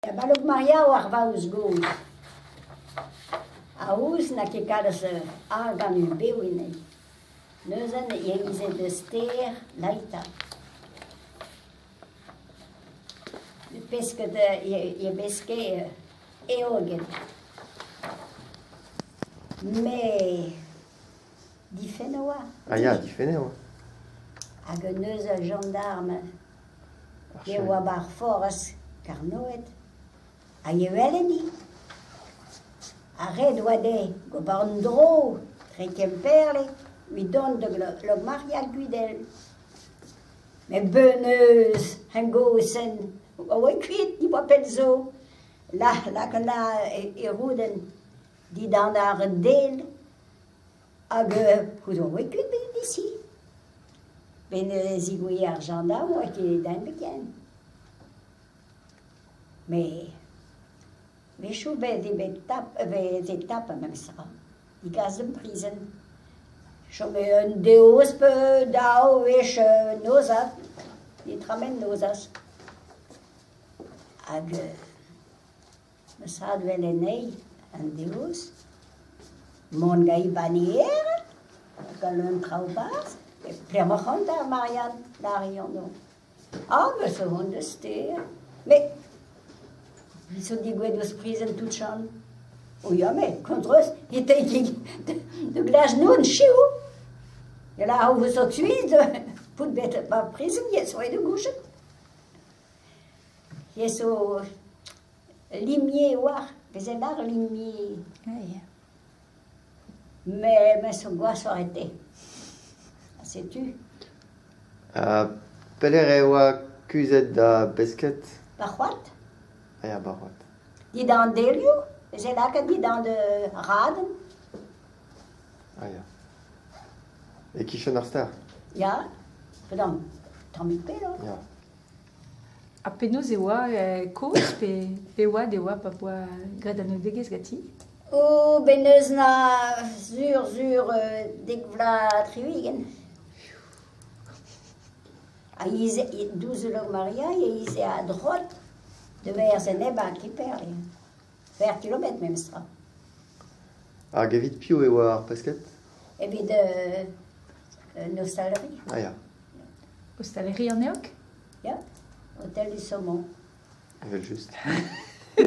Balog Maria war vaus goz. A ouz na ket kalz ar gant ur bewine. Neuzen yeize de ster laita. Pesket ye beske eogen. Me difen oa. Ah ya, difen eo. Hag eus a gendarme ye oa bar foras karnoet. A ye weleni. A red oade go bar un dro trekem perle mi don de log Maria Gudel. Me beneus en gosen oa kuit ni boa pet zo. La kana e rouden di dan ar del hag ouz oa kuit ben disi. Ben zigouye ar gendarme oa ket dan beken. Me chou bet etap mem sra. I gaz en prison. Chom un deos pe dao vech nozat. Di tramen nozas. Hag me sad vel enei an deos. Mon gai banier. Gal un traubaz. Plemachant ar Marianne l'arion no. Ah, me se hon de ster. Me ils sont dit que nous prison tout chan. Oui, mais contre eux, il était de glace non chez vous. Et là où vous êtes suivis, pour mettre pas prison, il y a soit de gauche. Il y a so limier war, mais c'est là limier. Mais son gosse s'arrêter. Sais-tu? Peler oa kuzet da besket. Par what? Ah ya, barot. Dis dans Delio, c'est là que dit dans de Raden. Ah ya. E kichen ar star? Ja, pardon, Tommy Pelo. Ya. A penaos e oa koz pe oa de oa pa poa gred an eudegez gati? O beneus na sur dek triwigen. A ize, 12 log Maria, e ize a drot de vers en eba ki perle. 20 kilometres même stra. Hag evit pio e oa ar pesket? Evit nostalerie. Ah ya. Ostaleri an eok? Ja, Hôtel du Saumon. Evel just.